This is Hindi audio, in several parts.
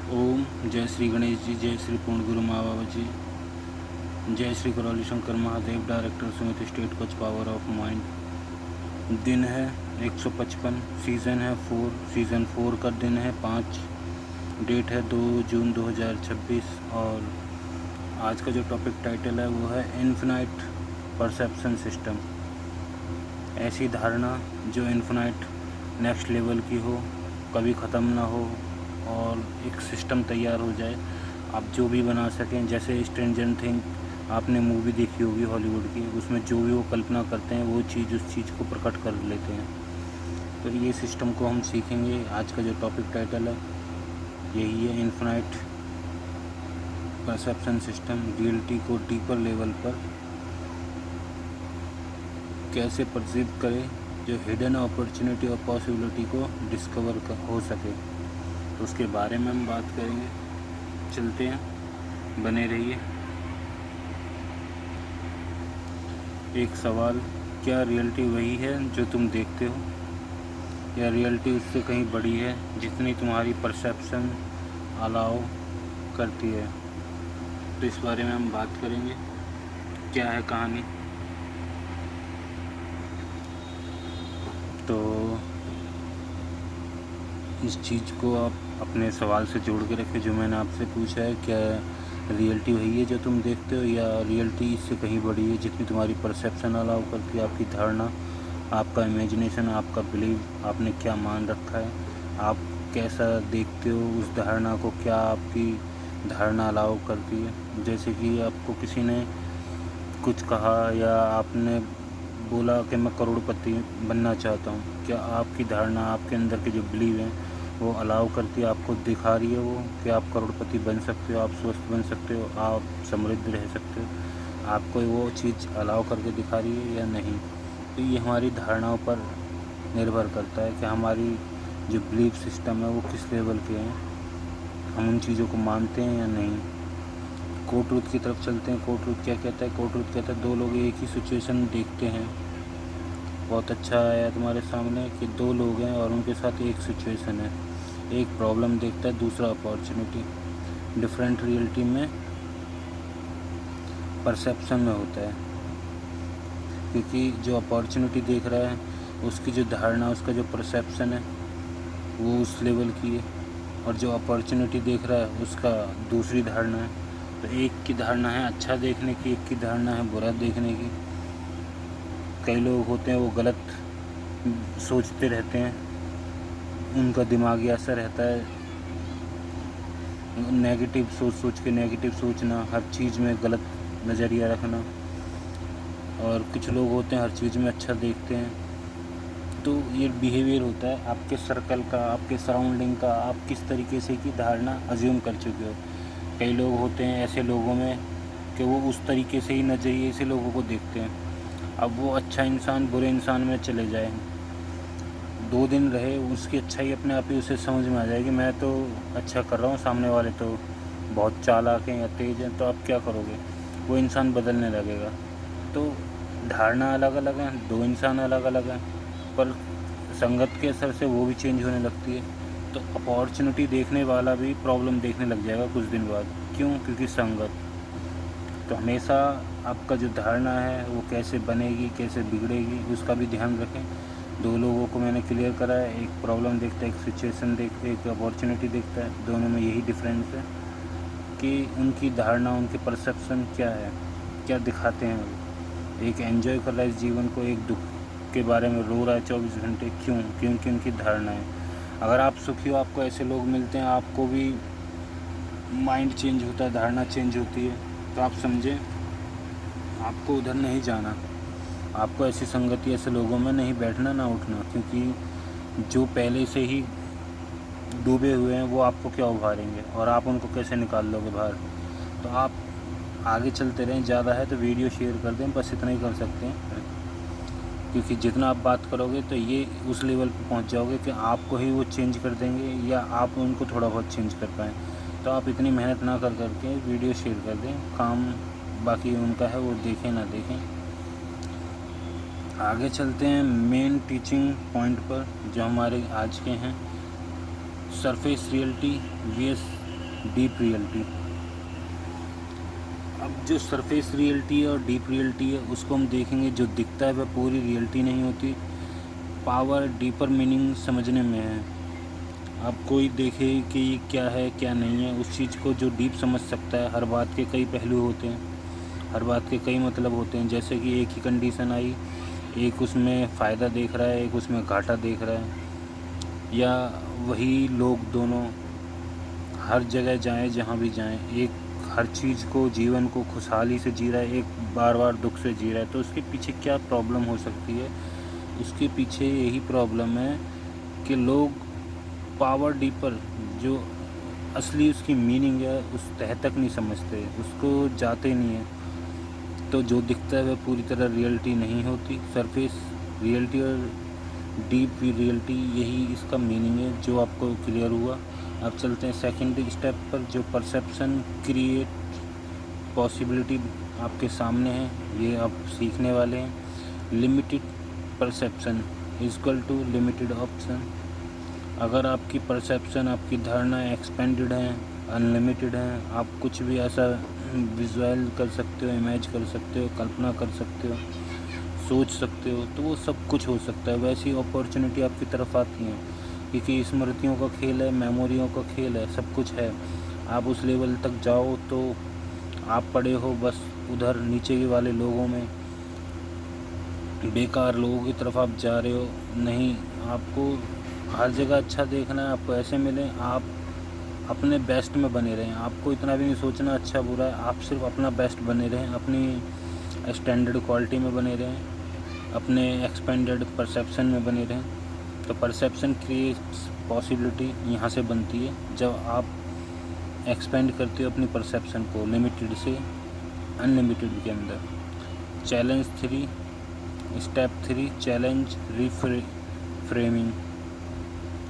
ओम जय श्री गणेश जी, जय श्री पूर्ण गुरु माँ बाबा जी, जय Shri Karauli Shankar Mahadev, director Sumit state coach power of mind. दिन है 155, सीज़न है 4, सीज़न 4 का दिन है 5, डेट है 2 जून 2026। और आज का जो टॉपिक टाइटल है वो है इन्फिनाइट परसेप्शन सिस्टम। ऐसी धारणा जो इन्फिनाइट नेक्स्ट लेवल की हो, कभी ख़त्म ना हो और एक सिस्टम तैयार हो जाए, आप जो भी बना सकें। जैसे स्ट्रेंजर थिंग आपने मूवी देखी होगी हॉलीवुड की, उसमें जो भी वो कल्पना करते हैं वो चीज़ उस चीज़ को प्रकट कर लेते हैं। तो ये सिस्टम को हम सीखेंगे। आज का जो टॉपिक टाइटल है यही है, इन्फिनाइट परसेप्शन सिस्टम। रियलिटी को डीपर लेवल पर कैसे परसीव करें, जो हिडन अपॉर्चुनिटी और पॉसिबिलिटी को डिस्कवर हो सके, तो उसके बारे में हम बात करेंगे। चलते हैं, बने रहिए। एक सवाल, क्या रियलिटी वही है जो तुम देखते हो, या रियलिटी उससे कहीं बड़ी है जितनी तुम्हारी परसेप्शन अलाउ करती है? तो इस बारे में हम बात करेंगे। क्या है कहानी? तो इस चीज़ को आप अपने सवाल से जोड़ के रखें जो मैंने आपसे पूछा है। क्या रियलिटी वही है जो तुम देखते हो, या रियलिटी इससे कहीं बड़ी है जितनी तुम्हारी परसेप्शन अलाउ करती है? आपकी धारणा, आपका इमेजिनेशन, आपका बिलीव, आपने क्या मान रखा है, आप कैसा देखते हो उस धारणा को, क्या आपकी धारणा अलाउ करती है? जैसे कि आपको किसी ने कुछ कहा या आपने बोला कि मैं करोड़पति बनना चाहता हूँ, क्या आपकी धारणा, आपके अंदर के जो बिलीव हैं वो अलाउ करती है, आपको दिखा रही है वो कि आप करोड़पति बन सकते हो, आप स्वस्थ बन सकते हो, आप समृद्ध रह सकते हो? आपको वो चीज़ अलाउ करके दिखा रही है या नहीं? तो ये हमारी धारणाओं पर निर्भर करता है कि हमारी जो बिलीफ सिस्टम है वो किस लेवल के हैं, हम उन चीज़ों को मानते हैं या नहीं। कोर्ट रूथ की तरफ चलते हैं। कोर्ट रूथ क्या कहता है? कोर्ट रूथ कहता है, दो लोग एक ही सिचुएशन देखते हैं। बहुत अच्छा आया तुम्हारे सामने कि दो लोग हैं और उनके साथ एक सिचुएशन है, एक प्रॉब्लम देखता है, दूसरा अपॉर्चुनिटी। डिफरेंट रियलिटी में परसेप्शन में होता है, क्योंकि जो अपॉर्चुनिटी देख रहा है उसकी जो धारणा, उसका जो परसेप्शन है वो उस लेवल की है, और जो अपॉर्चुनिटी देख रहा है उसका दूसरी धारणा है। तो एक की धारणा है अच्छा देखने की, एक की धारणा है बुरा देखने की। कई लोग होते हैं वो गलत सोचते रहते हैं, उनका दिमागी असर रहता है नेगेटिव सोच के, नेगेटिव सोचना, हर चीज़ में गलत नज़रिया रखना। और कुछ लोग होते हैं हर चीज़ में अच्छा देखते हैं। तो ये बिहेवियर होता है आपके सर्कल का, आपके सराउंडिंग का, आप किस तरीके से की धारणा अज्यूम कर चुके हो। कई लोग होते हैं ऐसे लोगों में कि वो उस तरीके से ही नज़रिए से लोगों को देखते हैं। अब वो अच्छा इंसान बुरे इंसान में चले जाए, 2 दिन रहे, उसकी अच्छाई अपने आप ही उसे समझ में आ जाएगी, मैं तो अच्छा कर रहा हूँ, सामने वाले तो बहुत चालाक हैं या तेज़ हैं। तो आप क्या करोगे? वो इंसान बदलने लगेगा। तो धारणा अलग अलग हैं, दो इंसान अलग अलग हैं, पर संगत के असर से वो भी चेंज होने लगती है। तो अपॉर्चुनिटी देखने वाला भी प्रॉब्लम देखने लग जाएगा कुछ दिन बाद। क्यों? क्योंकि संगत। तो हमेशा आपका जो धारणा है वो कैसे बनेगी, कैसे बिगड़ेगी, उसका भी ध्यान रखें। 2 लोगों को मैंने क्लियर करा है, एक प्रॉब्लम देखता है, एक सिचुएशन देखता है, एक अपॉर्चुनिटी देखता है। दोनों में यही डिफरेंस है कि उनकी धारणा, उनके परसेप्शन क्या है, क्या दिखाते हैं वो। एक एंजॉय कर रहा है इस जीवन को, एक दुख के बारे में रो रहा है 24 घंटे। क्यों? क्योंकि उनकी धारणा है। अगर आप सुखी हो, आपको ऐसे लोग मिलते हैं, आपको भी माइंड चेंज होता है, धारणा चेंज होती है। तो आप समझें, आपको उधर नहीं जाना, आपको ऐसी संगति, ऐसे लोगों में नहीं बैठना, ना उठना, क्योंकि जो पहले से ही डूबे हुए हैं वो आपको क्या उभारेंगे और आप उनको कैसे निकाल लोगे बाहर। तो आप आगे चलते रहें। ज़्यादा है तो वीडियो शेयर कर दें, बस इतना ही कर सकते हैं, क्योंकि जितना आप बात करोगे तो ये उस लेवल पर पहुंच जाओगे कि आपको ही वो चेंज कर देंगे या आप उनको थोड़ा बहुत चेंज कर पाएँ। तो आप इतनी मेहनत ना कर करके वीडियो शेयर कर दें, काम बाकी उनका है, वो देखें ना देखें। आगे चलते हैं मेन टीचिंग पॉइंट पर जो हमारे आज के हैं। Surface reality vs deep reality. अब जो सरफेस रियलिटी है और डीप रियलिटी है उसको हम देखेंगे। जो दिखता है वह पूरी रियलिटी नहीं होती। पावर डीपर मीनिंग समझने में है। अब कोई देखे कि ये क्या है क्या नहीं है, उस चीज़ को जो डीप समझ सकता है। हर बात के कई पहलू होते हैं, हर बात के कई मतलब होते हैं। जैसे कि एक ही कंडीशन आई, एक उसमें फ़ायदा देख रहा है, एक उसमें घाटा देख रहा है, या वही लोग दोनों हर जगह जाएं जहाँ भी जाएं, एक हर चीज़ को जीवन को खुशहाली से जी रहा है, एक बार बार दुख से जी रहा है। तो उसके पीछे क्या प्रॉब्लम हो सकती है? उसके पीछे यही प्रॉब्लम है कि लोग पावर डीपर जो असली उसकी मीनिंग है उस तह तक नहीं समझते, उसको जाते नहीं है। तो जो दिखता है वह पूरी तरह रियलिटी नहीं होती। सरफेस रियलिटी और डीप रियलिटी, यही इसका मीनिंग है जो आपको क्लियर हुआ। अब चलते हैं सेकंड स्टेप पर, जो परसेप्शन क्रिएट पॉसिबिलिटी आपके सामने है, ये आप सीखने वाले हैं। Limited perception equal to limited option. अगर आपकी परसेप्शन, आपकी धारणा एक्सपेंडेड है, अनलिमिटेड है, आप कुछ भी ऐसा विजुअल कर सकते हो, इमेज कर सकते हो, कल्पना कर सकते हो, सोच सकते हो, तो वो सब कुछ हो सकता है। वैसी अपॉर्चुनिटी आपकी तरफ आती हैं, क्योंकि स्मृतियों का खेल है, मेमोरियों का खेल है, सब कुछ है। आप उस लेवल तक जाओ तो आप पड़े हो बस उधर नीचे के वाले लोगों में, बेकार लोगों की तरफ आप जा रहे हो। नहीं, आपको हर जगह अच्छा देखना है, आपको ऐसे मिले, आप अपने बेस्ट में बने रहें। आपको इतना भी नहीं सोचना अच्छा बुरा है, आप सिर्फ अपना बेस्ट बने रहें, अपनी स्टैंडर्ड क्वालिटी में बने रहें, अपने एक्सपेंडेड परसेप्शन में बने रहें। तो परसेप्शन क्रिएट्स पॉसिबिलिटी यहाँ से बनती है, जब आप एक्सपेंड करते हो अपनी परसेप्शन को लिमिटेड से अनलिमिटेड के अंदर। Challenge 3, step 3, challenge reframing.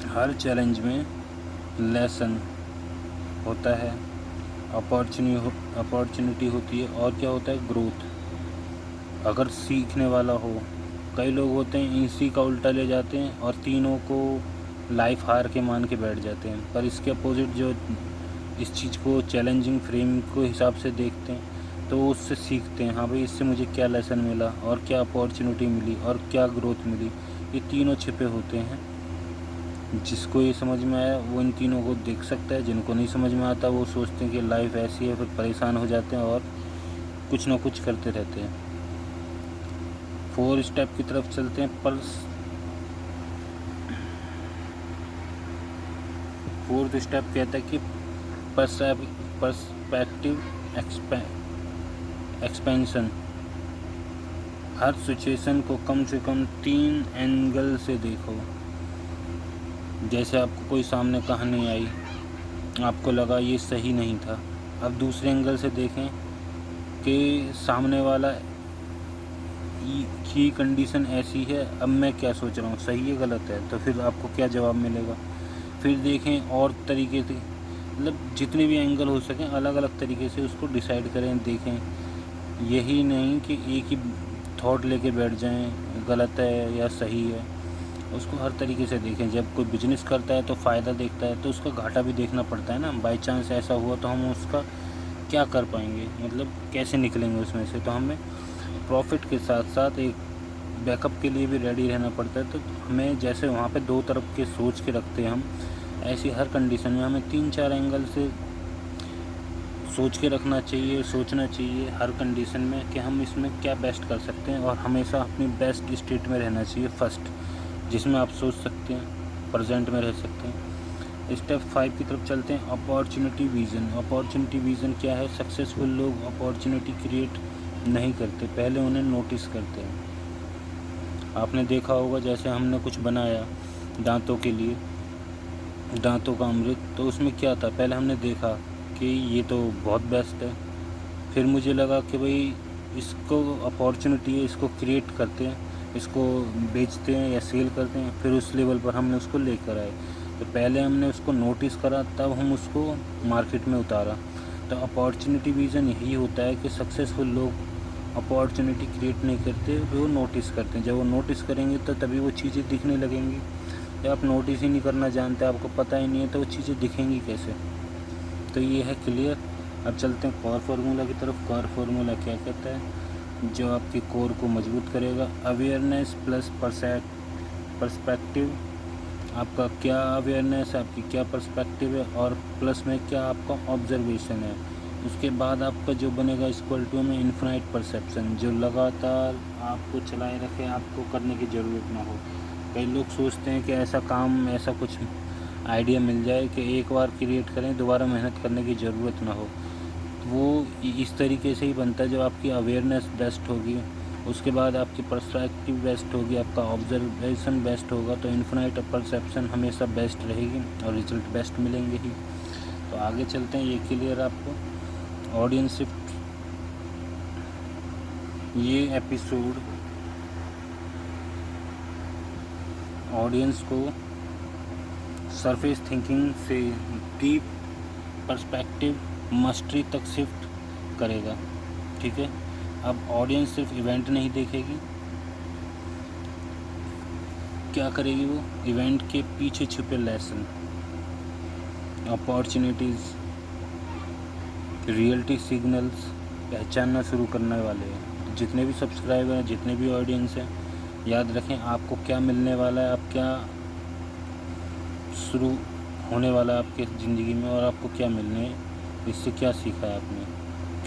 हर चैलेंज में लेसन होता है, अपॉर्चुनिटी होती है, और क्या होता है, ग्रोथ। अगर सीखने वाला हो, कई लोग होते हैं इसी का उल्टा ले जाते हैं और तीनों को लाइफ हार के मान के बैठ जाते हैं। पर इसके अपोजिट जो इस चीज़ को चैलेंजिंग फ्रेम को हिसाब से देखते हैं तो उससे सीखते हैं, हाँ भाई इससे मुझे क्या लेसन मिला और क्या अपॉर्चुनिटी मिली और क्या ग्रोथ मिली। ये तीनों छिपे होते हैं। जिसको ये समझ में आया वो इन तीनों को देख सकता है, जिनको नहीं समझ में आता वो सोचते हैं कि लाइफ ऐसी है, फिर परेशान हो जाते हैं और कुछ ना कुछ करते रहते हैं। 4 स्टेप की तरफ चलते हैं। 4th स्टेप कहता है कि पर्सपेक्टिव एक्सपेंशन। हर सिचुएशन को कम से कम 3 एंगल से देखो। जैसे आपको कोई सामने कहानी आई, आपको लगा ये सही नहीं था, अब दूसरे एंगल से देखें कि सामने वाला की कंडीशन ऐसी है, अब मैं क्या सोच रहा हूँ, सही है गलत है, तो फिर आपको क्या जवाब मिलेगा। फिर देखें और तरीके से, मतलब जितने भी एंगल हो सकें अलग अलग तरीके से उसको डिसाइड करें, देखें। यही नहीं कि एक ही थॉट लेके बैठ जाएं, गलत है या सही है, उसको हर तरीके से देखें। जब कोई बिजनेस करता है तो फ़ायदा देखता है तो उसका घाटा भी देखना पड़ता है ना। बाई चांस ऐसा हुआ तो हम उसका क्या कर पाएंगे, मतलब कैसे निकलेंगे उसमें से। तो हमें प्रॉफिट के साथ साथ एक बैकअप के लिए भी रेडी रहना पड़ता है। तो हमें जैसे वहाँ पे 2 तरफ के सोच के रखते हैं हम, ऐसी हर कंडीशन में हमें 3-4 एंगल से सोच के रखना चाहिए, सोचना चाहिए हर कंडीशन में कि हम इसमें क्या बेस्ट कर सकते हैं। और हमेशा अपनी बेस्ट स्टेट में रहना चाहिए फर्स्ट, जिसमें आप सोच सकते हैं, प्रेजेंट में रह सकते हैं। स्टेप 5 की तरफ चलते हैं। Opportunity vision. अपॉर्चुनिटी विज़न क्या है? सक्सेसफुल लोग अपॉर्चुनिटी क्रिएट नहीं करते, पहले उन्हें नोटिस करते हैं। आपने देखा होगा जैसे हमने कुछ बनाया दांतों के लिए, दांतों का अमृत, तो उसमें क्या था, पहले हमने देखा कि ये तो बहुत बेस्ट है, फिर मुझे लगा कि भाई इसको अपॉर्चुनिटी है, इसको क्रिएट करते हैं, इसको बेचते हैं या सेल करते हैं, फिर उस लेवल पर हमने उसको लेकर आए। तो पहले हमने उसको नोटिस करा, तब हम उसको मार्केट में उतारा। तो अपॉर्चुनिटी विज़न यही होता है कि सक्सेसफुल लोग अपॉर्चुनिटी क्रिएट नहीं करते, वो नोटिस करते हैं। जब वो नोटिस करेंगे तो तभी वो चीज़ें दिखने लगेंगी। जब आप नोटिस ही नहीं करना जानते, आपको पता ही नहीं है, तो वो चीज़ें दिखेंगी कैसे। तो ये है क्लियर। अब चलते हैं कोर फार्मूला की तरफ। कोर फार्मूला क्या कहता है? जो आपकी कोर को मजबूत करेगा, अवेयरनेस प्लस पर्सपेक्टिव। आपका क्या अवेयरनेस है, आपकी क्या पर्सपेक्टिव है, और प्लस में क्या आपका ऑब्जर्वेशन है। उसके बाद आपका जो बनेगा इक्वल टू में इन्फिनाइट परसेप्शन, जो लगातार आपको चलाए रखे, आपको करने की ज़रूरत ना हो। कई लोग सोचते हैं कि ऐसा काम, ऐसा कुछ आइडिया मिल जाए कि एक बार क्रिएट करें, दोबारा मेहनत करने की ज़रूरत ना हो। वो इस तरीके से ही बनता है जब आपकी अवेयरनेस बेस्ट होगी, उसके बाद आपकी पर्सपेक्टिव बेस्ट होगी, आपका ऑब्जर्वेशन बेस्ट होगा, तो इन्फिनाइट परसेप्शन हमेशा बेस्ट रहेगी और रिजल्ट बेस्ट मिलेंगे ही। तो आगे चलते हैं, ये क्लियर आपको। ऑडियंस शिफ्ट, ये एपिसोड ऑडियंस को सरफेस थिंकिंग से डीप पर्सपेक्टिव मास्टरी तक शिफ्ट करेगा। ठीक है, अब ऑडियंस सिर्फ इवेंट नहीं देखेगी, क्या करेगी वो? इवेंट के पीछे छुपे लेसन, अपॉर्चुनिटीज़, रियलिटी सिग्नल्स पहचानना शुरू करने वाले हैं। जितने भी सब्सक्राइबर हैं, जितने भी ऑडियंस हैं, याद रखें आपको क्या मिलने वाला है, आप क्या शुरू होने वाला है आपके ज़िंदगी में, और आपको क्या मिलने, इससे क्या सीखा है आपने।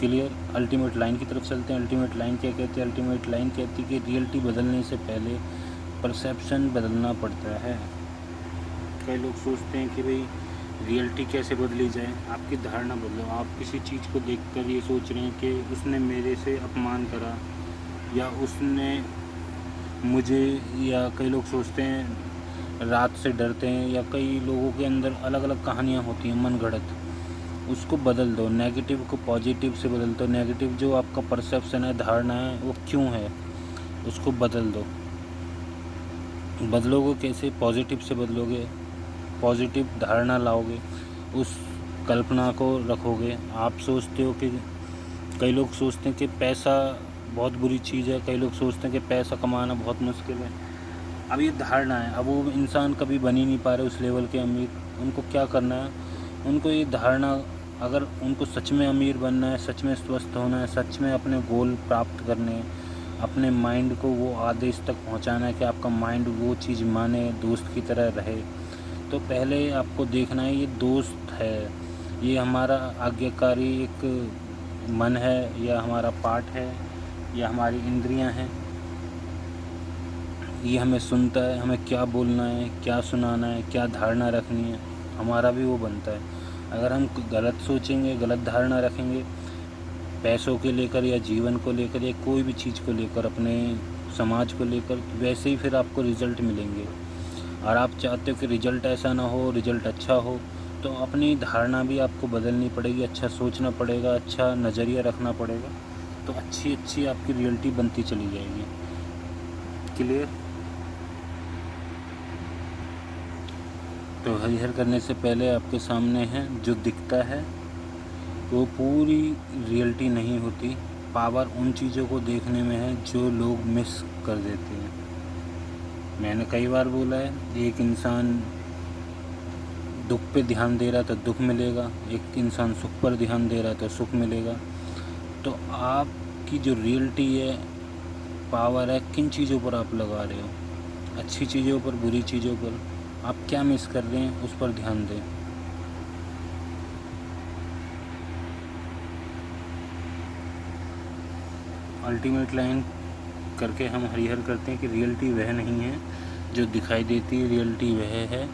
क्लियर। अल्टीमेट लाइन की तरफ चलते हैं। अल्टीमेट लाइन क्या कहती है? अल्टीमेट लाइन कहती है कि रियलिटी बदलने से पहले परसेप्शन बदलना पड़ता है। कई लोग सोचते हैं कि भाई रियलिटी कैसे बदली जाए, आपकी धारणा बदलो। आप किसी चीज़ को देखकर ये सोच रहे हैं कि उसने मेरे से अपमान करा, या उसने मुझे, या कई लोग सोचते हैं रात से डरते हैं, या कई लोगों के अंदर अलग अलग कहानियाँ होती हैं मन गढ़ंत। उसको बदल दो, नेगेटिव को पॉजिटिव से बदल दो। नेगेटिव जो आपका परसेप्शन है, धारणा है, वो क्यों है, उसको बदल दो। बदलोगे कैसे? पॉजिटिव से बदलोगे, पॉजिटिव धारणा लाओगे, उस कल्पना को रखोगे। आप सोचते हो कि, कई लोग सोचते हैं कि पैसा बहुत बुरी चीज़ है, कई लोग सोचते हैं कि पैसा कमाना बहुत मुश्किल है। अब ये धारणा है, अब वो इंसान कभी बन ही नहीं पा रहे उस लेवल के अमीर। उनको क्या करना है? उनको ये धारणा, अगर उनको सच में अमीर बनना है, सच में स्वस्थ होना है, सच में अपने गोल प्राप्त करने हैं, अपने माइंड को वो आदेश तक पहुंचाना है कि आपका माइंड वो चीज़ माने, दोस्त की तरह रहे, तो पहले आपको देखना है ये दोस्त है, ये हमारा आज्ञाकारी एक मन है, या हमारा पार्ट है, या हमारी इंद्रियां हैं, ये हमें सुनता है, हमें क्या बोलना है, क्या सुनाना है, क्या धारणा रखनी है, हमारा भी वो बनता है। अगर हम गलत सोचेंगे, गलत धारणा रखेंगे पैसों के लेकर, या जीवन को लेकर, या कोई भी चीज़ को लेकर, अपने समाज को लेकर, वैसे ही फिर आपको रिज़ल्ट मिलेंगे। और आप चाहते हो कि रिज़ल्ट ऐसा ना हो, रिज़ल्ट अच्छा हो, तो अपनी धारणा भी आपको बदलनी पड़ेगी, अच्छा सोचना पड़ेगा, अच्छा नज़रिया रखना पड़ेगा, तो अच्छी अच्छी आपकी रियलिटी बनती चली जाएगी। क्लियर। तो हरिहर करने से पहले आपके सामने है जो दिखता है वो पूरी रियलिटी नहीं होती। पावर उन चीज़ों को देखने में है जो लोग मिस कर देते हैं। मैंने कई बार बोला है, एक इंसान दुख पे ध्यान दे रहा है तो दुख मिलेगा, एक इंसान सुख पर ध्यान दे रहा है तो सुख मिलेगा। तो आपकी जो रियलिटी है, पावर है, किन चीज़ों पर आप लगा रहे हो, अच्छी चीज़ों पर, बुरी चीज़ों पर, आप क्या मिस कर रहे हैं, उस पर ध्यान दें। अल्टीमेट लाइन करके हम हरिहर करते हैं कि रियलिटी वह नहीं है जो दिखाई देती है, रियलिटी वह है,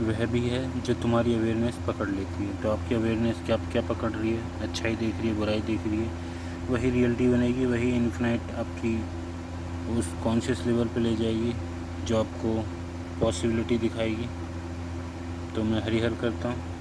वह भी है जो तुम्हारी अवेयरनेस पकड़ लेती है। तो आपकी अवेयरनेस क्या पकड़ रही है, अच्छाई देख रही है, बुराई देख रही है, वही रियलिटी बनेगी, वही इन्फिनाइट आपकी उस कॉन्शियस लेवल पे ले जाएगी जो आपको पॉसिबिलिटी दिखाएगी। तो मैं हरिहर करता हूँ।